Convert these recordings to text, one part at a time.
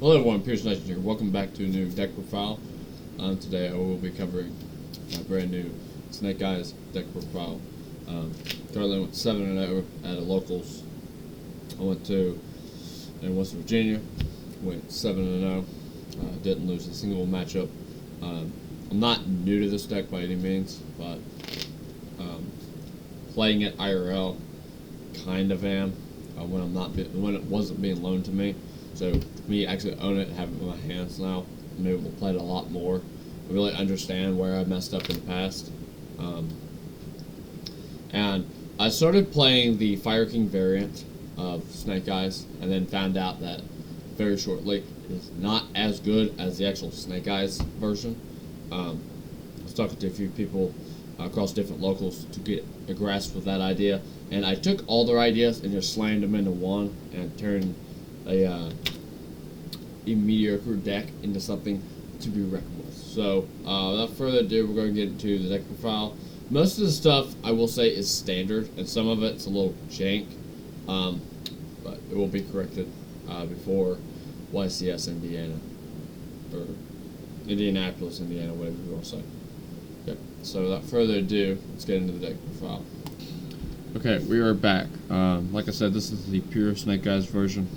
Hello everyone, Pierce Nation here. Welcome back to a new deck profile. Today I will be covering my brand new Snake Eyes deck profile. Currently went 7-0 at a locals. I went to in West Virginia, went 7-0. Didn't lose a single matchup. I'm not new to this deck by any means, but playing it IRL kind of am when it wasn't being loaned to me. So me actually own it, have it in my hands now, I'm able to play it a lot more. I really understand where I messed up in the past. And I started playing the Fire King variant of Snake Eyes, and then found out that very shortly it is not as good as the actual Snake Eyes version. I was talking to a few people across different locals to get a grasp of that idea, and I took all their ideas and just slammed them into one and turned a mediocre deck into something to be reckoned with. So, without further ado, we're going to get into the deck profile. Most of the stuff, I will say, is standard, and some of it's a little jank, but it will be corrected before YCS Indiana, or Indianapolis, Indiana, whatever you want to say. Okay, so without further ado, let's get into the deck profile. Okay, we are back. Like I said, this is the pure Snake Eyes version,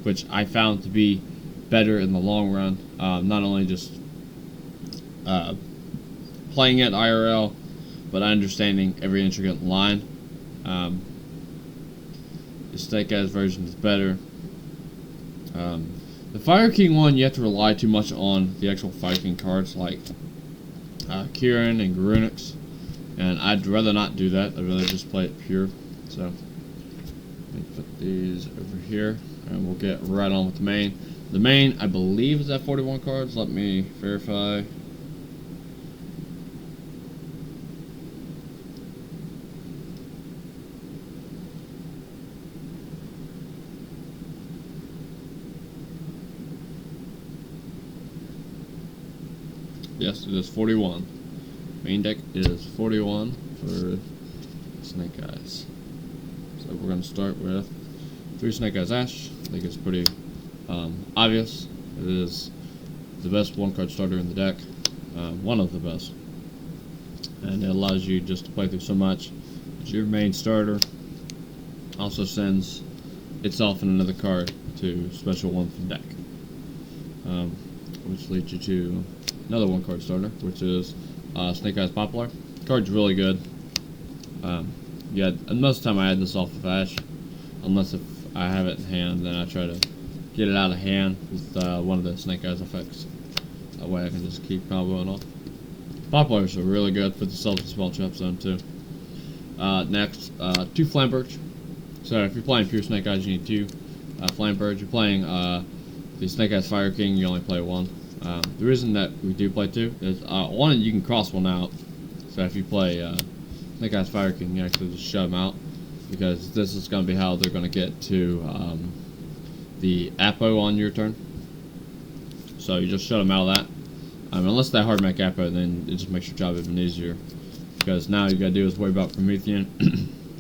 which I found to be better in the long run. Not only just playing it IRL, but understanding every intricate line. The Snake Eyes version is better. The Fire King one, you have to rely too much on the actual Fire King cards, like Kieran and Garunix, and I'd rather not do that. I'd rather just play it pure. So let me put these over here, and we'll get right on with the main. The main, I believe, is at 41 cards. Let me verify. Yes, it is 41. Main deck is 41 for Snake Eyes. So we're going to start with 3 Snake Eyes Ash. I think it's pretty obvious. It is the best one-card starter in the deck. One of the best. And it allows you just to play through so much. It's your main starter. Also sends itself and another card to special one from deck. Which leads you to another one-card starter, which is Snake Eyes Poplar. The card's really good. Yeah, most of the time I add this off of Ash, unless if I have it in hand, then I try to get it out of hand with one of the Snake Eyes effects. That way I can just keep comboing off. Poplars are really good for the self-dispel trap zone too. Next, 2 Flamberge. So if you're playing pure Snake Eyes, you need 2 Flamberge. You're playing the Snake Eyes Fire King, you only play 1. The reason that we do play 2 is, one, you can cross one out. So if you play Snake Eyes Fire King, you actually just shut them out, because this is going to be how they're going to get to the Apo on your turn. So you just shut them out of that. Unless they hard make Apo, then it just makes your job even easier, because now all you got to do is worry about Promethean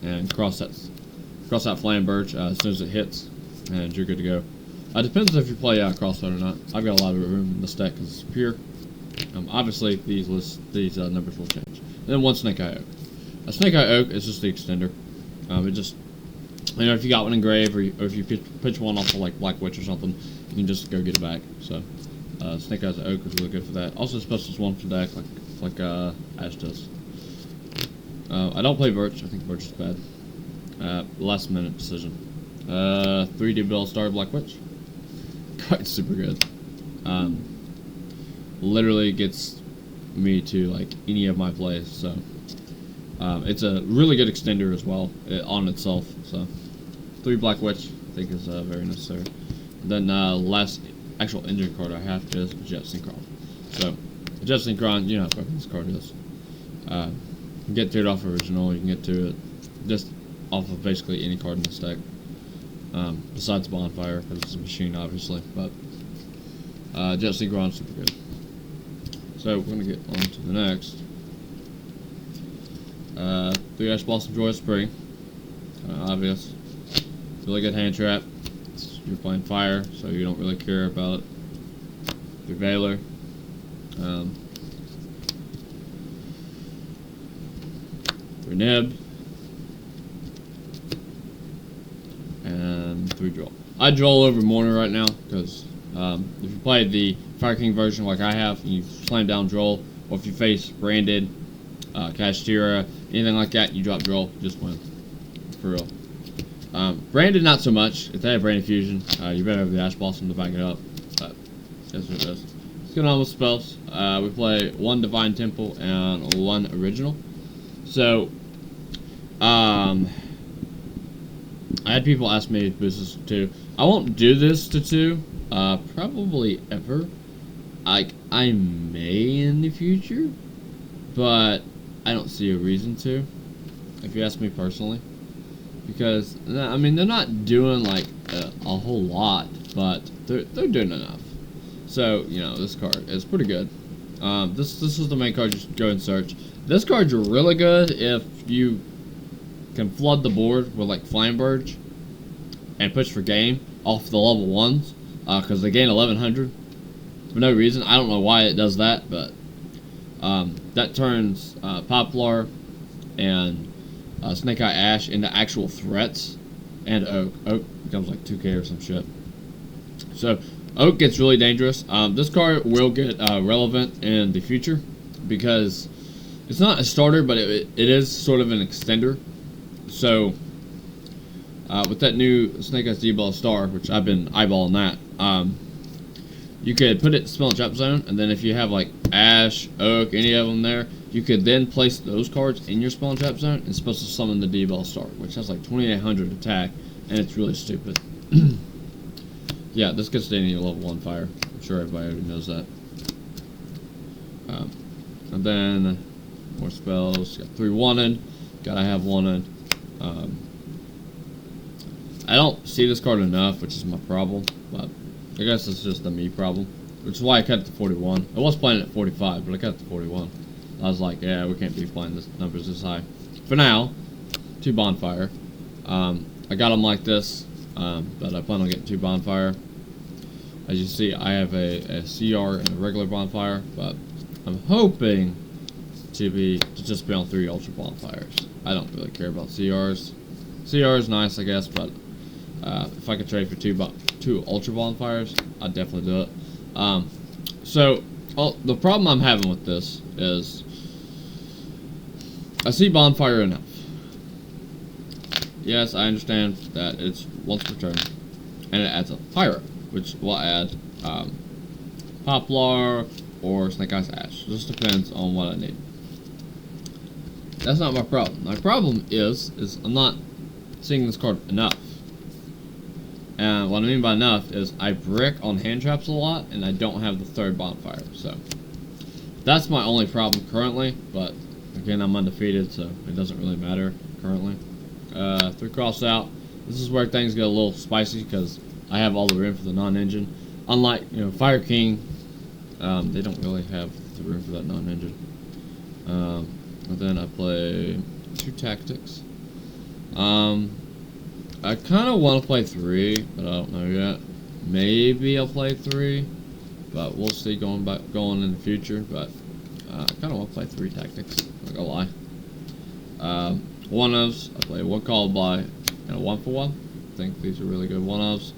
and cross that Flamberge as soon as it hits, and you're good to go. It depends if you play Crossbow or not. I've got a lot of room in this deck because it's pure. Obviously, these numbers will change. And then 1 Snake Eye Oak. A Snake Eye Oak is just the extender. It just, if you got one engraved, or if you pitch one off of like Black Witch or something, you can just go get it back. So, Snake Eyes Oak is really good for that. Also, specials 1 for deck, like Ash does. I don't play Birch. I think Birch is bad. Last minute decision. 3D Bill Star Black Witch. Quite super good. Literally gets me to like any of my plays. So it's a really good extender as well on itself. So 3 Black Witch I think is very necessary. And then last actual engine card I have is Jet Synchron. So Jet Synchron, you know how fucking this card is. You can get to it off original. You can get to it just off of basically any card in this deck. Besides Bonfire, because it's a machine, obviously, but Jet Synchron super good. So we're gonna get on to the next. 3 Ash Blossom Joyous Spring. Obvious. Really good hand trap. It's you're playing fire, so you don't really care about your Valor. Three Nib. And 3 Droll. I Droll over Mourner right now, because if you play the Fire King version like I have, and you slam down Droll, or if you face Branded, Kashtira, anything like that, you drop Droll, just win. For real. Branded, not so much. If they have Branded Fusion, you better have the Ash Blossom to back it up. But that's what it is. What's going on with spells? We play 1 Divine Temple and 1 Original. So, I had people ask me to boost this to 2. I won't do this to 2, probably ever. Like, I may in the future, but I don't see a reason to, if you ask me personally. Because, I mean, they're not doing, like, a whole lot, but they're doing enough. So, you know, this card is pretty good. This is the main card you should go and search. This card's really good if you can flood the board with, like, Flamberge and push for game off the level 1s, because they gain 1100 for no reason. I don't know why it does that, but that turns Poplar and Snake Eye Ash into actual threats, and Oak. Oak becomes like 2k or some shit. So Oak gets really dangerous. This card will get relevant in the future because it's not a starter, but it is sort of an extender. So with that new Snake Eyes D-Ball Star, which I've been eyeballing that, you could put it in Spell and Trap Zone, and then if you have like Ash, Oak, any of them there, you could then place those cards in your Spell and Trap Zone and it's supposed to summon the D-Ball Star, which has like 2800 attack, and it's really stupid. Yeah, this gets to any level 1 fire. I'm sure everybody already knows that. And then more spells. Got 3 wanted. Gotta have wanted. I don't see this card enough, which is my problem, but I guess it's just a me problem, which is why I cut it to 41. I was playing at 45, but I cut it to 41. I was like, yeah, we can't be playing this numbers this high. For now, 2 Bonfire. I got them like this, but I plan on getting 2 Bonfire. As you see, I have a CR and a regular Bonfire, but I'm hoping to just be on 3 Ultra Bonfires. I don't really care about CRs. CR is nice, I guess, but if I could trade for 2 Ultra Bonfires, I'd definitely do it. So, the problem I'm having with this is I see Bonfire enough. Yes, I understand that it's once per turn, and it adds a Pyro, which will add Poplar or Snake Eyes Ash. It just depends on what I need. That's not my problem. My problem is I'm not seeing this card enough. And what I mean by enough is I brick on hand traps a lot, and I don't have the 3rd Bonfire. So that's my only problem currently. But again, I'm undefeated, so it doesn't really matter currently. 3 cross out. This is where things get a little spicy because I have all the room for the non-engine. Unlike, you know, Fire King, they don't really have the room for that non-engine. And then I play 2 Tactics. I kind of want to play 3, but I don't know yet. Maybe I'll play 3, but we'll see going in the future. But I kind of want to play 3 Tactics. I'm not gonna lie. One-ofs. I play 1 Call By and a 1-for-1. I think these are really good one-offs.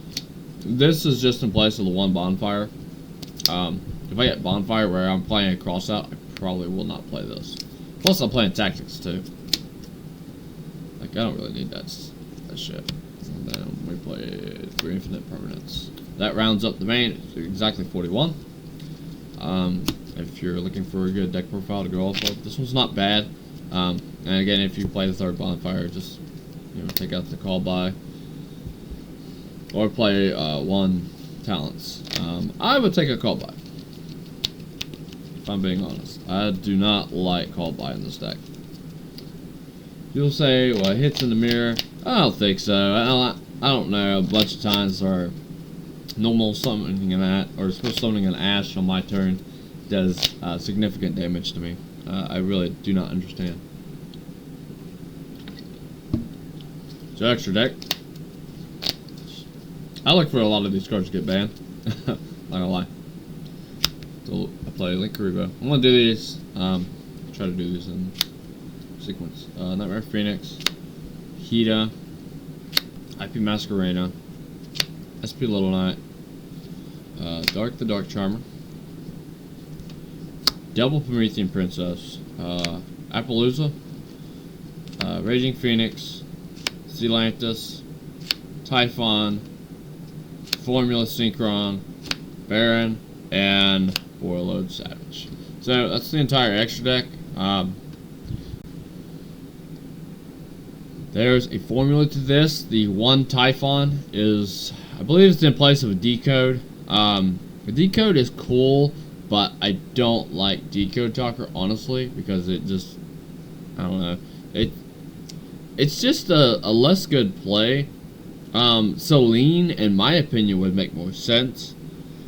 This is just in place of the 1 Bonfire. If I get Bonfire where I'm playing a cross out, I probably will not play this. Plus, I'm playing Tactics too. Like, I don't really need that shit. And then we play 3 Infinite Permanents. That rounds up the main. It's exactly 41. If you're looking for a good deck profile to go off of, this one's not bad. And again, if you play the 3rd Bonfire, just, you know, take out the Call By. Or play 1 Talents. I would take a Call By, if I'm being honest. I do not like Call By in this deck. People say, well, it hits in the mirror. I don't think so. I don't know. A bunch of times our normal summoning or special summoning an Ash on my turn does significant damage to me. I really do not understand. So extra deck. I look for a lot of these cards to get banned. Not gonna lie. So I play Link Karibo. I'm gonna do these. Try to do these in sequence. Nightmare Phoenix, Hida, IP Masquerena, SP Little Knight, Dark the Dark Charmer, Double Promethean Princess, Appaloosa, Raging Phoenix, Zelanthus, Typhon, Formula Synchron, Baron, and Warlord Savage. So that's the entire extra deck. There's a formula to this. The one Typhon is, I believe it's in place of a decode. The decode is cool, but I don't like Decode Talker, honestly, because it just, I don't know. It's just a less good play. Celine, in my opinion, would make more sense.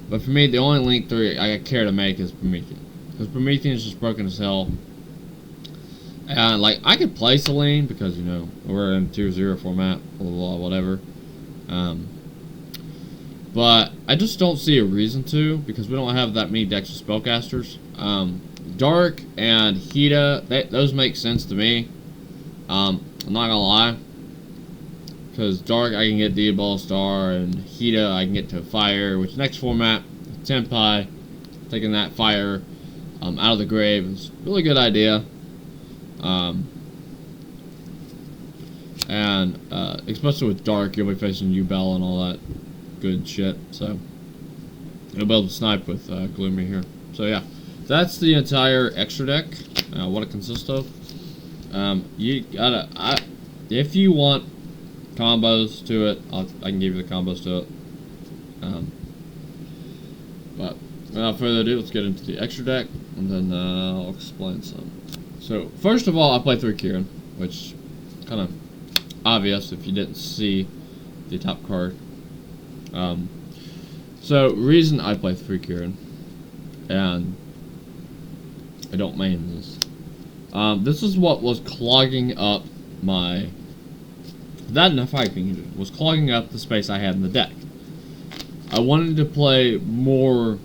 But for me, the only Link 3 I care to make is Promethean. Because Promethean is just broken as hell. And, like, I could play Celine because, you know, we're in Tier 0 format, blah, blah, blah, whatever. But I just don't see a reason to, because we don't have that many decks of spellcasters. Dark and Hida, those make sense to me. I'm not gonna lie. Because Dark, I can get Diabol Star, and Hida, I can get to Fire, which next format, Tenpai, taking that Fire out of the grave is a really good idea. Especially with Dark, you'll be facing Yubel and all that good shit, so you'll be able to snipe with Gloomy here. So yeah, that's the entire extra deck, what it consists of. You gotta, if you want combos to it, I can give you the combos to it. But without further ado, let's get into the extra deck, and then I'll explain some. So first of all, I play 3 Kieran, which is kind of obvious if you didn't see the top card. So reason I play 3 Kieran, and I don't main this. This is what was clogging up my... That and the Fire King engine was clogging up the space I had in the deck. I wanted to play more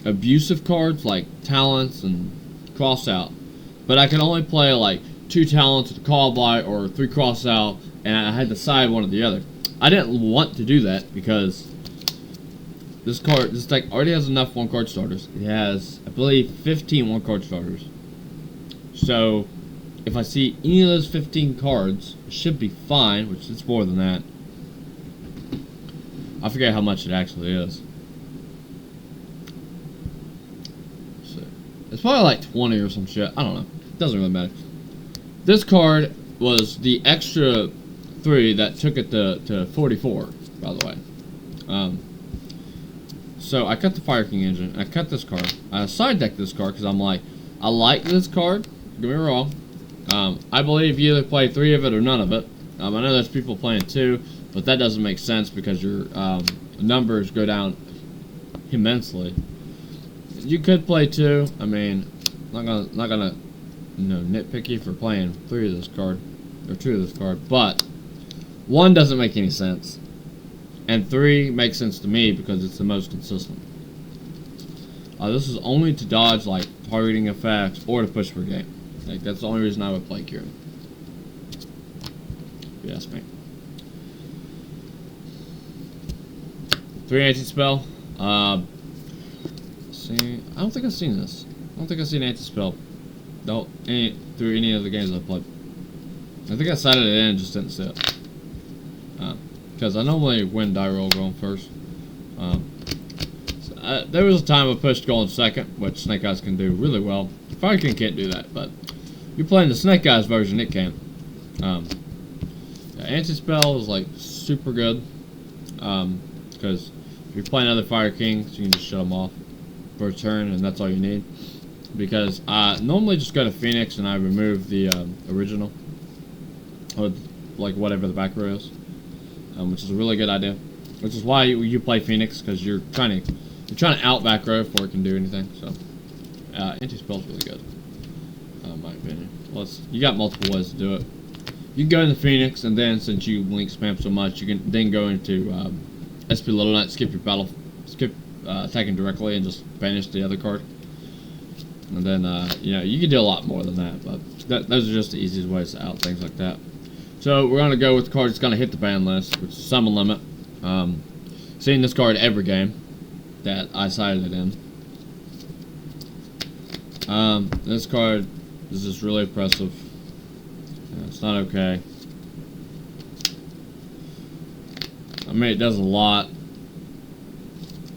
abusive cards like Talents and Cross Out, but I could only play like 2 Talents with a Call By or 3 Cross Out, and I had to side one or the other. I didn't want to do that because this deck already has enough 1-card starters. It has, I believe, 15 1-card starters. So if I see any of those 15 cards, it should be fine, which is more than that. I forget how much it actually is. So, it's probably like 20 or some shit. I don't know. It doesn't really matter. This card was the extra 3 that took it to 44, by the way. So I cut the Fire King engine. I cut this card. I side decked this card because I'm like, I like this card. Don't get me wrong. I believe you either play 3 of it or none of it. I know there's people playing 2, but that doesn't make sense because your numbers go down immensely. You could play 2. I mean, not gonna nitpick you for playing 3 of this card or 2 of this card, but 1 doesn't make any sense, and 3 makes sense to me because it's the most consistent. This is only to dodge like targeting effects or to push per game. Like, that's the only reason I would play Kieran. If you ask me. 3 anti-spell. See, I don't think I've seen this. I don't think I've seen anti-spell through any of the games I've played. I think I sided it in and just didn't see it. Because I normally win die roll going first. There was a time I pushed going second, which Snake Eyes can do really well. Fire King can't do that, but you're playing the Snake Eyes version, it can. Anti-spell is like super good, because if you're playing other Fire Kings, you can just shut them off for a turn, and that's all you need. Because I normally just go to Phoenix and I remove the original, or like whatever the back row is, which is a really good idea. Which is why you play Phoenix, because you're trying to out back row before it can do anything. So anti-spell's really good, in my opinion. Plus, you got multiple ways to do it. You can go into Phoenix, and then since you link spam so much, you can then go into SP Little Knight, skip attacking directly and just banish the other card. And then, you know, you can do a lot more than that, but those are just the easiest ways to out things like that. So we're going to go with the card that's going to hit the ban list, which is Summon Limit. Seeing this card every game that I sided it in. This card is just really impressive. It's not okay. I mean, it does a lot.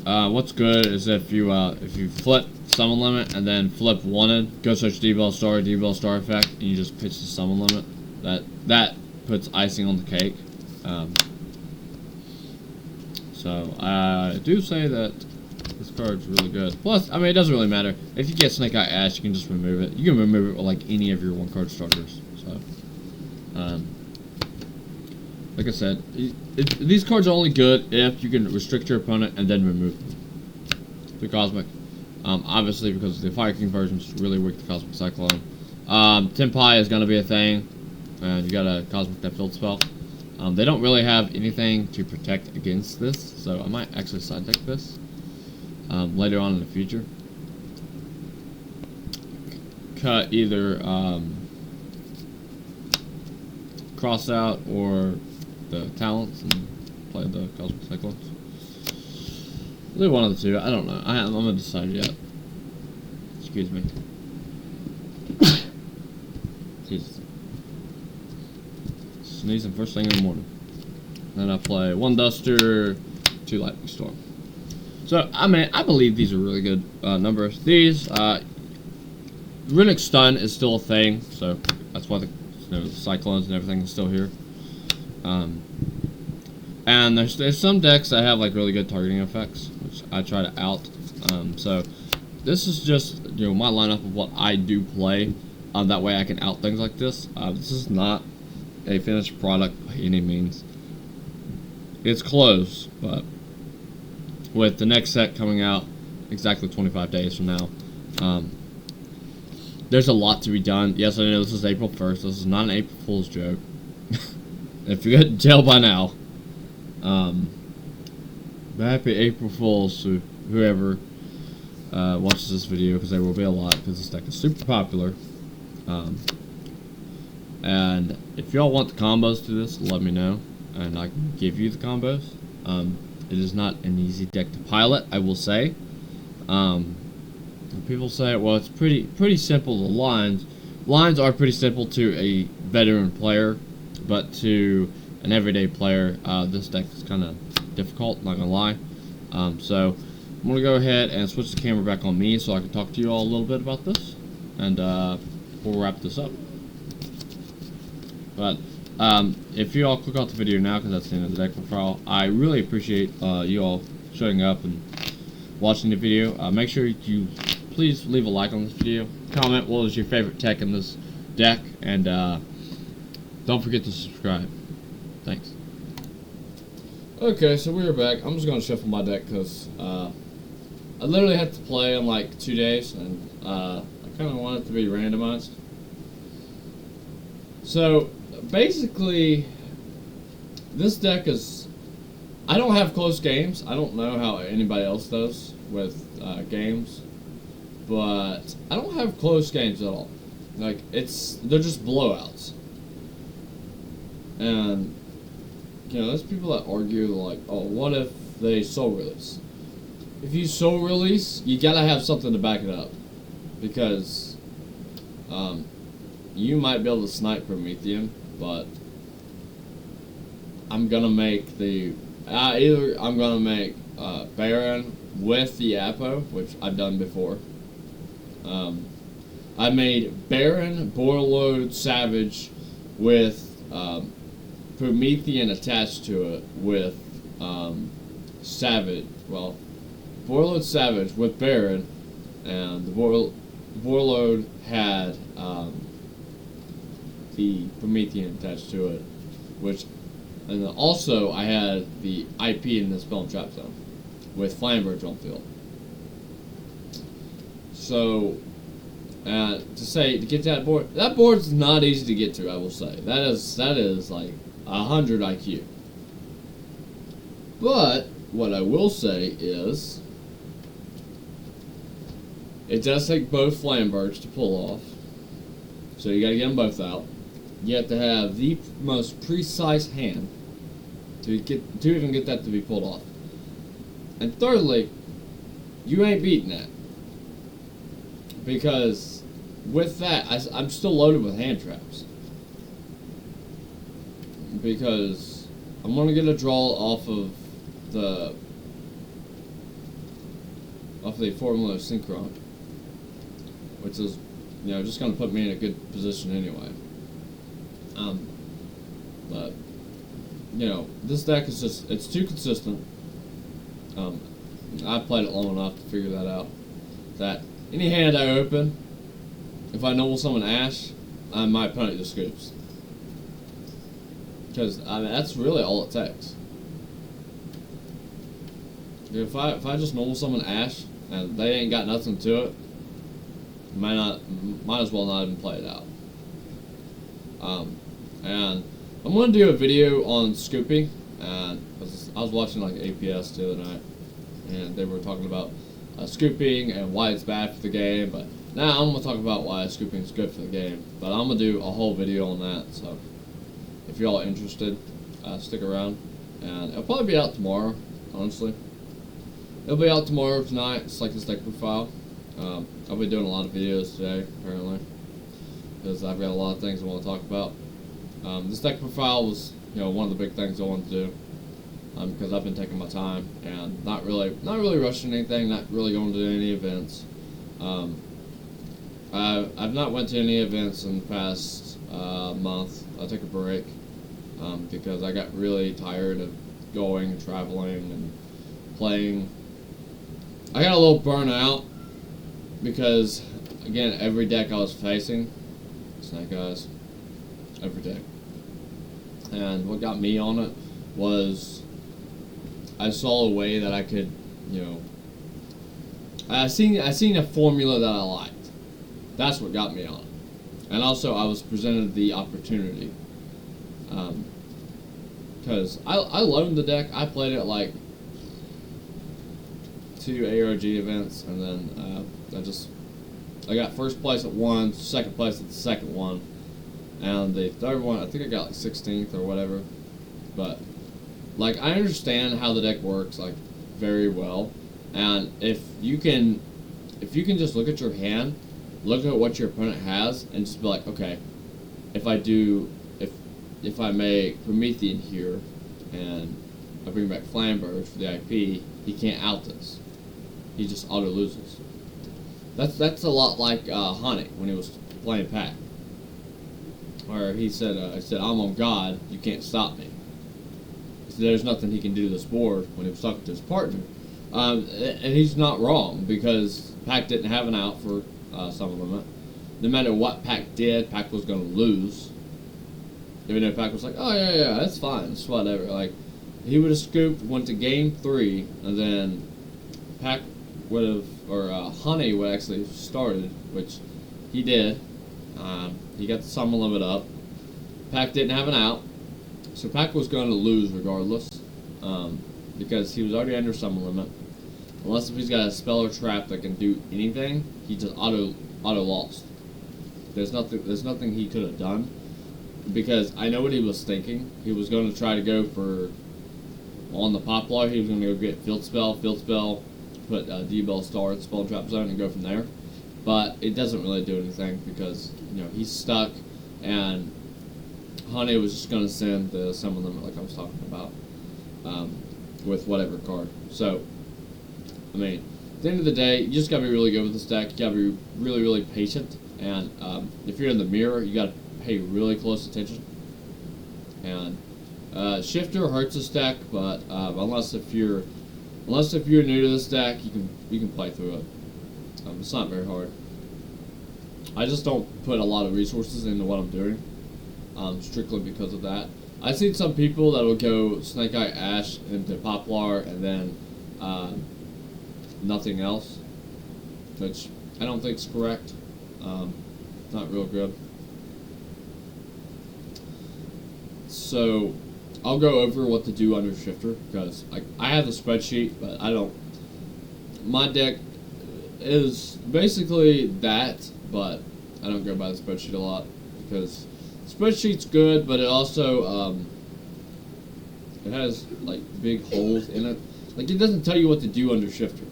What's good is if you flip Summon Limit and then flip Wanted, go search D-Bell Star effect, and you just pitch the Summon Limit. That puts icing on the cake. So I do say that this card's really good. Plus, I mean, it doesn't really matter. If you get Snake Eye Ash, you can just remove it. You can remove it with like any of your 1-card starters. So, like I said, these cards are only good if you can restrict your opponent and then remove them. The Cosmic, obviously because the Fire King version is really weak to Cosmic Cyclone. Tenpai is going to be a thing, and you got a Cosmic Death Field spell. They don't really have anything to protect against this, so I might actually side deck this later on in the future. Cut either Cross Out or the Talents and play the Cosmic Cyclones. Either one of the two, I don't know. I'm not decided yet. Excuse me. Jesus. Sneezing first thing in the morning. Then I play 1 Duster, 2 Lightning Storm. So, I mean, I believe these are really good numbers. These, Runic Stun is still a thing, so that's why the Cyclones and everything is still here. And there's some decks that have like really good targeting effects, which I try to out. So this is just my lineup of what I do play. That way I can out things like this. This is not a finished product by any means. It's close, but with the next set coming out exactly 25 days from now, there's a lot to be done. Yes, I know this is April 1st. This is not an April Fool's joke. If you get jail by now, happy April Fools to whoever watches this video, because there will be a lot, because this deck is super popular. And if y'all want the combos to this, let me know, and I can give you the combos. It is not an easy deck to pilot, I will say. People say, well, it's pretty simple. The lines are pretty simple to a veteran player, but to an everyday player, this deck is kind of difficult, not gonna lie. So I'm gonna go ahead and switch the camera back on me so I can talk to you all a little bit about this, and we'll wrap this up. But if you all click off the video now, because that's the end of the deck profile, I really appreciate you all showing up and watching the video. Make sure you please leave a like on this video, comment what was your favorite tech in this deck, and don't forget to subscribe. Thanks. Okay, so we're back. I'm just going to shuffle my deck because I literally had to play in like 2 days, and I kind of want it to be randomized. So basically, this deck is, I don't have close games. I don't know how anybody else does with games, but I don't have close games at all. Like, they're just blowouts. And there's people that argue like, oh, what if they soul release? If you soul release, you gotta have something to back it up, because you might be able to snipe Promethean, but I'm gonna make either I'm gonna make Baron with the Apo, which I've done before. I made Baron, Borreload, Savage with Promethean attached to it with Savage. Well, Borreload Savage with Baron, and the Borreload had the Promethean attached to it, and then also I had the IP in the Spell and Trap Zone with Flamberge on field. So, to get that board's not easy to get to, I will say. That is like 100 IQ. But what I will say is, it does take both Flambirds to pull off. So you gotta get them both out. You have to have the most precise hand to even get that to be pulled off. And thirdly, you ain't beating that. Because with that, I'm still loaded with hand traps. Because I'm going to get a draw off of the Formula Synchron, which is, just going to put me in a good position anyway. But this deck is it's too consistent. I've played it long enough to figure that out. That any hand I open, if I normal summon Ash, my opponent just scoops. Because that's really all it takes. If I just normal summon Ash and they ain't got nothing to it, might as well not even play it out. And I'm gonna do a video on scooping. And I was watching like APS the other night, and they were talking about scooping and why it's bad for the game. But now I'm gonna talk about why scooping is good for the game. But I'm gonna do a whole video on that. So if y'all are interested, stick around. And it'll probably be out tomorrow. Honestly, it'll be out tomorrow tonight. It's like this deck profile. I'll be doing a lot of videos today, apparently, because I've got a lot of things I want to talk about. This deck profile was, one of the big things I wanted to do, because I've been taking my time and not really rushing anything, not really going to any events. I've not went to any events in the past month. I took a break because I got really tired of going and traveling and playing. I got a little burnt out because, again, every deck I was facing, Snake Eyes, every deck. And what got me on it was I saw a way that I could, I seen a formula that I liked. That's what got me on it. And also I was presented the opportunity. Because I loaned the deck. I played it at like 2 ARG events, and then I got first place at one, second place at the second one, and the third one I think I got like 16th or whatever. But like, I understand how the deck works like very well, and if you can just look at your hand, look at what your opponent has, and just be like, okay, if I make Promethean here and I bring back Flambird for the IP, he can't out this. He just auto loses. That's a lot like Honey when he was playing Pack, where he said, I'm on God, you can't stop me. He said there's nothing he can do to this board when he was talking to his partner. And he's not wrong, because Pack didn't have an out for some of them. No matter what Pack did, Pack was going to lose. Even though Pack was like, oh yeah, that's fine, it's whatever. Like, he would have scooped, went to game 3, and then Pack would have, or Honey would actually have started, which he did. He got the summon limit up. Pack didn't have an out, so Pack was going to lose regardless, because he was already under summon limit. Unless if he's got a spell or trap that can do anything, he just auto lost. There's nothing he could have done, because I know what he was thinking. He was going to try to go for, on the Poplar, he was going to go get Field Spell, put D-Bell Star at the Spell Trap Zone and go from there. But it doesn't really do anything, because he's stuck, and Honey was just going to send the summon limit like I was talking about, with whatever card. So, I mean, at the end of the day, you just got to be really good with this deck. You got to be really, really patient, and if you're in the mirror, you got to pay really close attention. And Shifter hurts this deck, but unless if you're new to this deck, you can play through it. It's not very hard. I just don't put a lot of resources into what I'm doing, strictly because of that. I've seen some people that will go Snake Eye Ash into Poplar and then nothing else, which I don't think is correct. Not real good. So I'll go over what to do under Shifter because I have the spreadsheet, but I don't. My deck is basically that, but I don't go by the spreadsheet a lot because the spreadsheet's good, but it also it has like big holes in it. Like it doesn't tell you what to do under Shifter,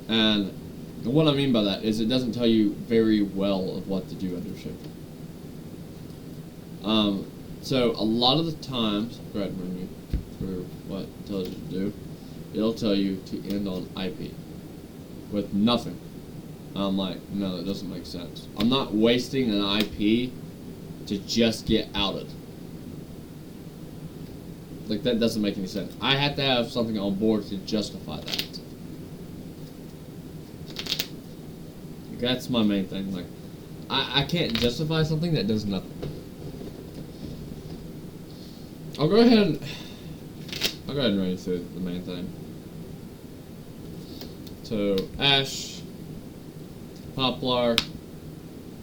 and what I mean by that is it doesn't tell you very well of what to do under Shifter. So a lot of the times, go ahead and run you for what it tells you to do. It'll tell you to end on IP with nothing. I'm like, no, that doesn't make sense. I'm not wasting an IP to just get outed. Like that doesn't make any sense. I have to have something on board to justify that. That's my main thing. Like, I can't justify something that does nothing. I'll go ahead and run you through the main thing. So Ash, Poplar,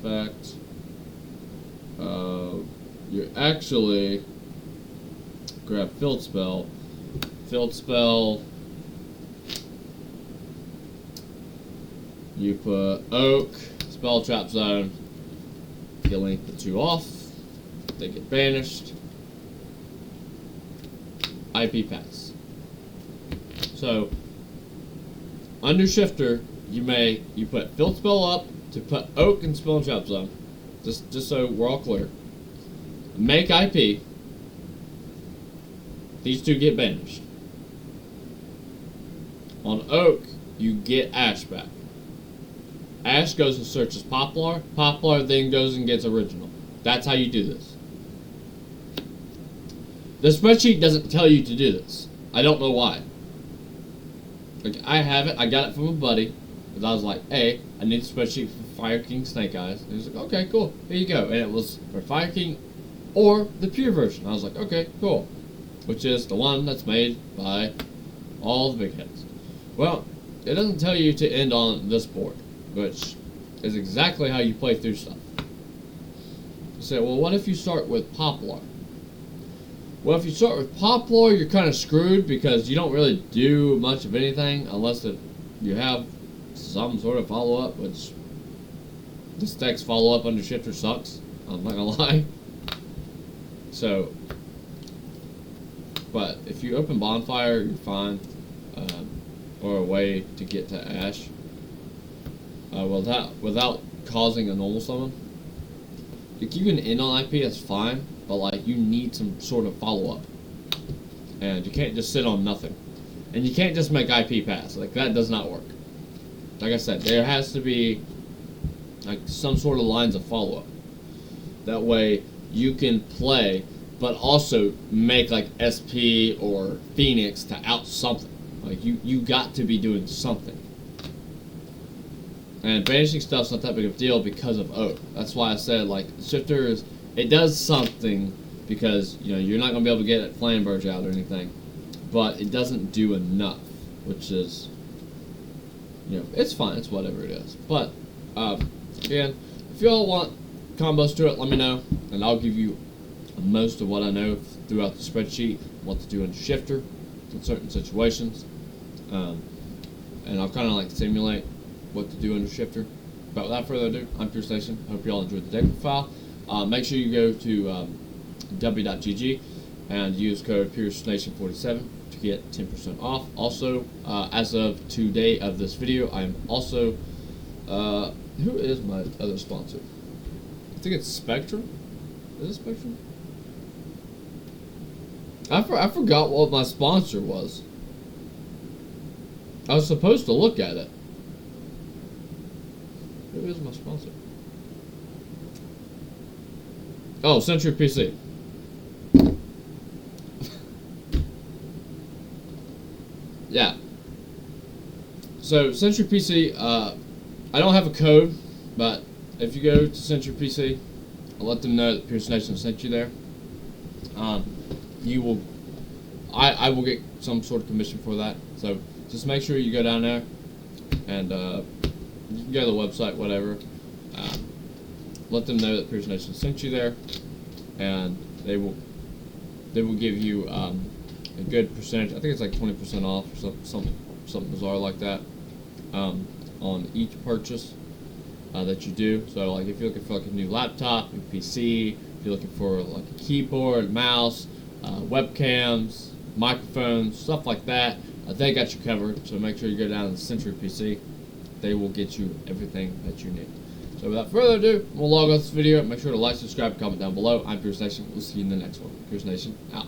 effect. You actually grab Field Spell. Field Spell. You put Oak, Spell Trap Zone. You link the two off. They get banished. IP pass. So under Shifter, you put Field Spell up to put Oak and Spell Trap Zone. Just so we're all clear. Make IP. These two get banished. On Oak, you get Ash back. Ash goes and searches Poplar. Poplar then goes and gets Original. That's how you do this. The spreadsheet doesn't tell you to do this. I don't know why. Like, I have it. I got it from a buddy. Because I was like, hey, I need a spreadsheet for Fire King Snake Eyes. And he was like, okay, cool. Here you go. And it was for Fire King or the pure version. I was like, okay, cool. Which is the one that's made by all the big heads. Well, it doesn't tell you to end on this board, which is exactly how you play through stuff. You say, well, what if you start with Poplar? Well, if you start with Poplar, you're kind of screwed because you don't really do much of anything unless you have some sort of follow-up, which this deck's follow-up under Shifter sucks. I'm not going to lie. So, but if you open Bonfire, you're fine. Or a way to get to Ash. Without causing a normal summon. Like, you can end on IP, that's fine, but like you need some sort of follow-up. And you can't just sit on nothing. And you can't just make IP pass. Like, that does not work. Like I said, there has to be like some sort of lines of follow-up. That way you can play, but also make like SP or Phoenix to out something. Like, you got to be doing something. And banishing stuff's not that big of a deal because of Oak. That's why I said, like, Shifter it does something because, you know, you're not going to be able to get Flame Burge out or anything. But it doesn't do enough, which is, you know, it's fine. It's whatever it is. But, again, if you all want combos to it, let me know. And I'll give you most of what I know throughout the spreadsheet, what to do in Shifter in certain situations. And I'll kind of like simulate what to do under Shifter. But without further ado, I'm Pure Station. Hope you all enjoyed the deck profile. Make sure you go to w.gg and use code PureStation47 to get 10% off. Also, as of today of this video, I am also who is my other sponsor? I think it's Spectrum. Is it Spectrum? I forgot what my sponsor was. I was supposed to look at it. Who is my sponsor? Oh, Century PC. Yeah. So, Century PC, I don't have a code, but if you go to Century PC, I'll let them know that Pure Station sent you there. You will, I will get some sort of commission for that. So, just make sure you go down there and you can go to the website, whatever. Let them know that Pure Nation sent you there, and they will they will give you a good percentage. I think it's like 20% off or something bizarre like that on each purchase that you do. So like if you're looking for like a new laptop, new PC, if you're looking for like a keyboard, mouse, webcams, microphones, stuff like that, they got you covered. So make sure you go down to Century PC. They will get you everything that you need. So without further ado, we'll log off this video. Make sure to like, subscribe, comment down below. I'm Pierce Nation. We'll see you in the next one. Pierce Nation, out.